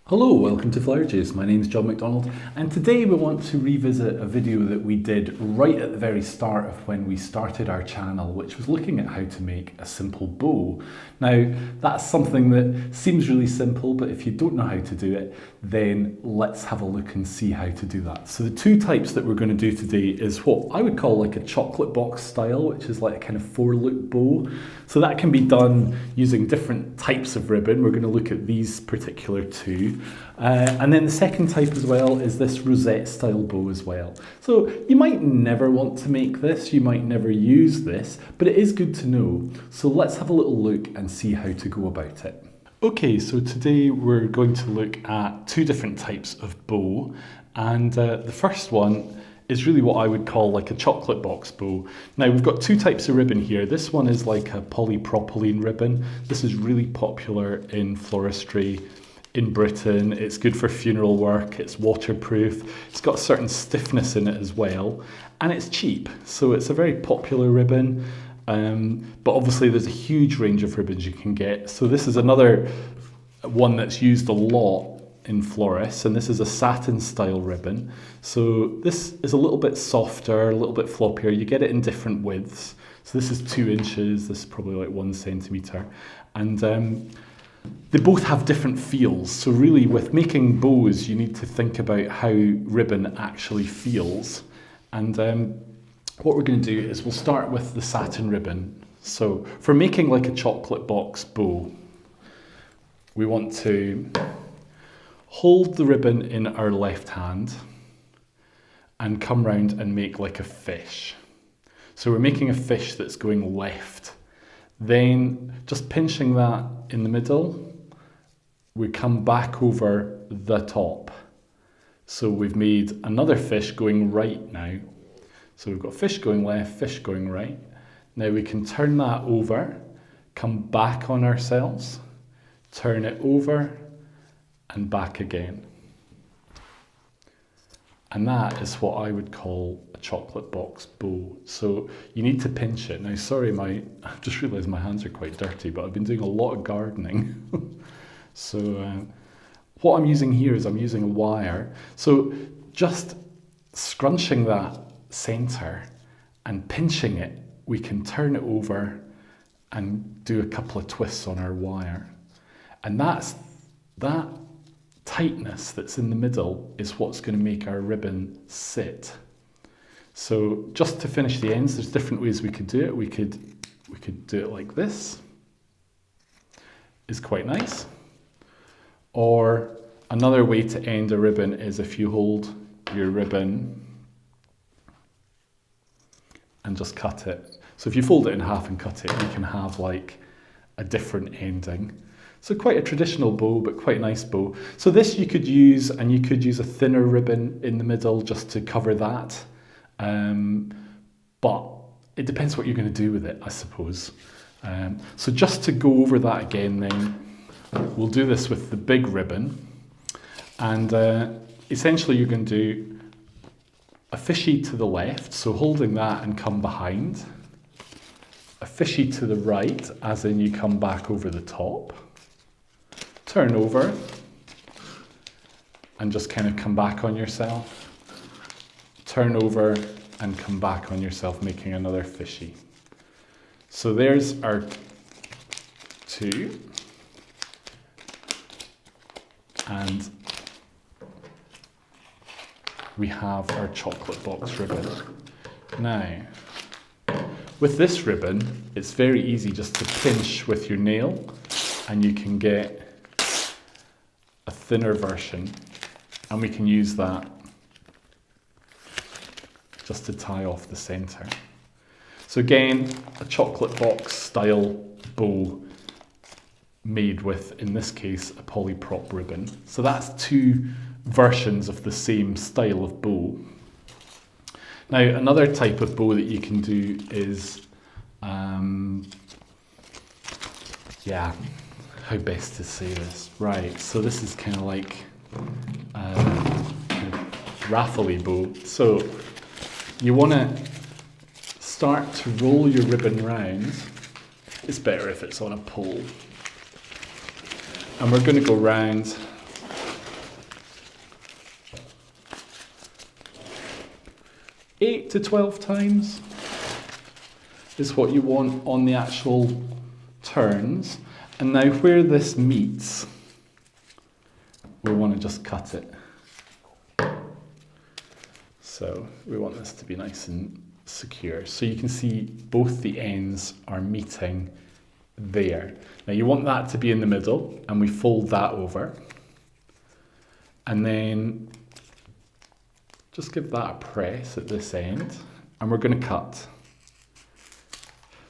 Hello, welcome to Joos. My name is John McDonald, and today we want to revisit a video that we did right at the very start of when we started our channel, which was looking at how to make a simple bow. Now, that's something that seems really simple, but if you don't know how to do it, then let's have a look and see how to do that. So the two types that we're going to do today is what I would call like a chocolate box style, which is like a kind of 4-loop bow. So that can be done using different types of ribbon. We're going to look at these particular two. And then the second type as well is this rosette style bow as well. So you might never want to make this, you might never use this, but it is good to know. So let's have a little look and see how to go about it. Okay, so today we're going to look at two different types of bow, and the first one is really what I would call like a chocolate box bow. Now we've got two types of ribbon here. This one is like a polypropylene ribbon. This is really popular in floristry in Britain. It's good for funeral work, it's waterproof, it's got a certain stiffness in it as well, and it's cheap. So it's a very popular ribbon, but obviously there's a huge range of ribbons you can get. So this is another one that's used a lot in florists, and this is a satin style ribbon. So this is a little bit softer, a little bit floppier. You get it in different widths. So this is 2 inches, this is probably like 1 centimetre. And they both have different feels. So really with making bows, you need to think about how ribbon actually feels. And what we're going to do is we'll start with the satin ribbon. So for making like a chocolate box bow, we want to hold the ribbon in our left hand and come round and make like a fish. So we're making a fish that's going left. Then just pinching that in the middle, we come back over the top. So we've made another fish going right now. So we've got fish going left, fish going right. Now we can turn that over, come back on ourselves, turn it over and back again. And that is what I would call a chocolate box bow. So you need to pinch it. Now, sorry, I've just realised my hands are quite dirty, but I've been doing a lot of gardening. So what I'm using here is I'm using a wire. So just scrunching that centre and pinching it, we can turn it over and do a couple of twists on our wire. And that tightness that's in the middle is what's going to make our ribbon sit. So just to finish the ends, there's different ways we could do it. We could do it like this. Is quite nice. Or another way to end a ribbon is if you hold your ribbon and just cut it. So if you fold it in half and cut it, you can have like a different ending. So quite a traditional bow, but quite a nice bow. So this you could use, and you could use a thinner ribbon in the middle just to cover that. But it depends what you're going to do with it, I suppose. So just to go over that again then, we'll do this with the big ribbon. And essentially you're going to do a fishy to the left, so holding that and come behind. A fishy to the right, as in you come back over the top. Turn over and just kind of come back on yourself. Turn over and come back on yourself, making another fishy. So there's our two. And we have our chocolate box ribbon. Now, with this ribbon, it's very easy just to pinch with your nail and you can get a thinner version, and we can use that just to tie off the centre. So again, a chocolate box style bow made with, in this case, a polyprop ribbon. So that's two versions of the same style of bow. Now, another type of bow that you can do is, how best to say this? Right, so this is kind of like raffle-y bow. So you want to start to roll your ribbon round. It's better if it's on a pole. And we're going to go round 8 to 12 times is what you want on the actual turns. And now where this meets, we want to just cut it. So we want this to be nice and secure. So you can see both the ends are meeting there. Now you want that to be in the middle, and we fold that over. And then just give that a press at this end, and we're going to cut.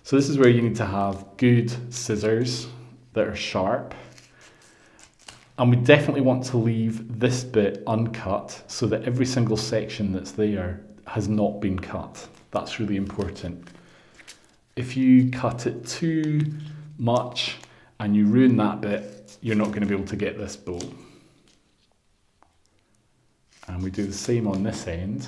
So this is where you need to have good scissors that are sharp. And we definitely want to leave this bit uncut so that every single section that's there has not been cut. That's really important. If you cut it too much and you ruin that bit, you're not going to be able to get this bow. And we do the same on this end.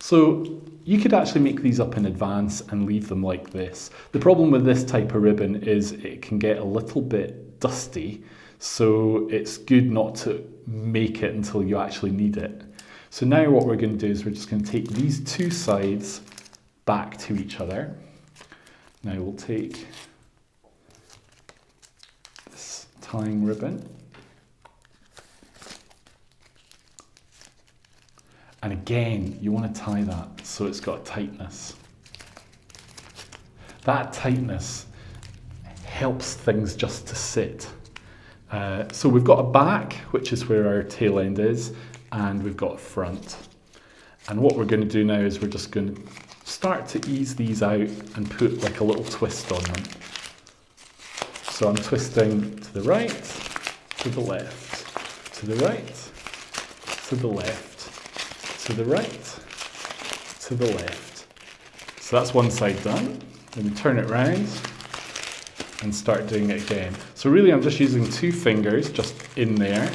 So you could actually make these up in advance and leave them like this. The problem with this type of ribbon is it can get a little bit dusty, so it's good not to make it until you actually need it. So now what we're going to do is we're just going to take these two sides back to each other. Now we'll take this tying ribbon, and again you want to tie that so it's got a tightness. That tightness helps things just to sit. So we've got a back, which is where our tail end is, and we've got a front. And what we're going to do now is we're just going to start to ease these out and put like a little twist on them. So I'm twisting to the right, to the left, to the right, to the left, to the right, to the left. So that's one side done. Then we turn it round and start doing it again. So really I'm just using two fingers just in there.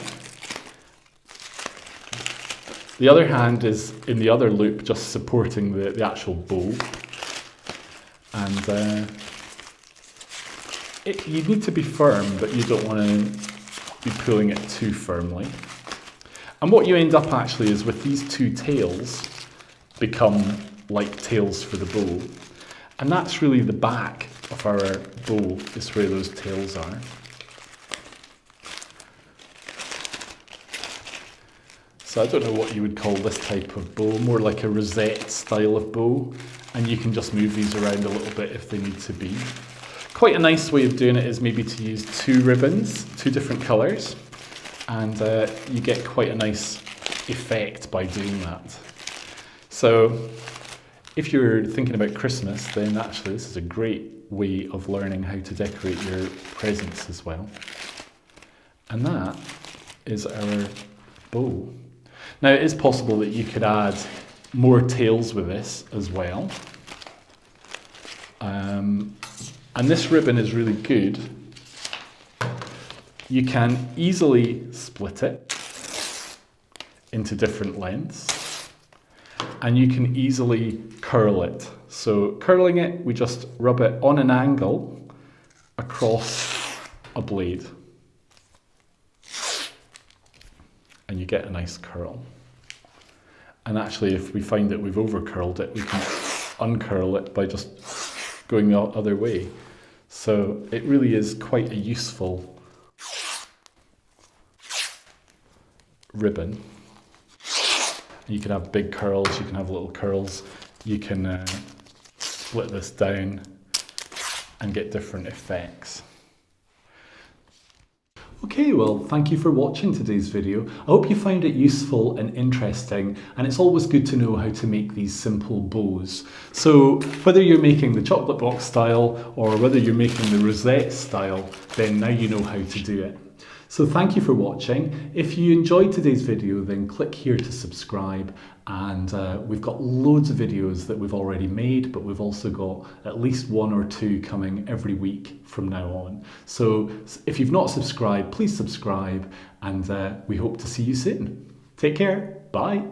The other hand is in the other loop, just supporting the actual bow. And you need to be firm, but you don't want to be pulling it too firmly. And what you end up actually is with these two tails become like tails for the bow. And that's really the back of our bow, is where those tails are. So I don't know what you would call this type of bow, more like a rosette style of bow, and you can just move these around a little bit if they need to be. Quite a nice way of doing it is maybe to use two ribbons, two different colours, and you get quite a nice effect by doing that. So if you're thinking about Christmas, then actually this is a great way of learning how to decorate your presents as well. And that is our bow. Now it is possible that you could add more tails with this as well. And this ribbon is really good. You can easily split it into different lengths, and you can easily curl it. So curling it, we just rub it on an angle across a blade, and you get a nice curl. And actually, if we find that we've over curled it, we can uncurl it by just going the other way. So it really is quite a useful ribbon. You can have big curls, you can have little curls, you can split this down and get different effects. Okay, well, thank you for watching today's video. I hope you found it useful and interesting, and it's always good to know how to make these simple bows. So whether you're making the chocolate box style or whether you're making the rosette style, then now you know how to do it. So thank you for watching. If you enjoyed today's video, then click here to subscribe, and we've got loads of videos that we've already made, but we've also got at least 1 or 2 coming every week from now on. So if you've not subscribed, please subscribe, and we hope to see you soon. Take care, bye.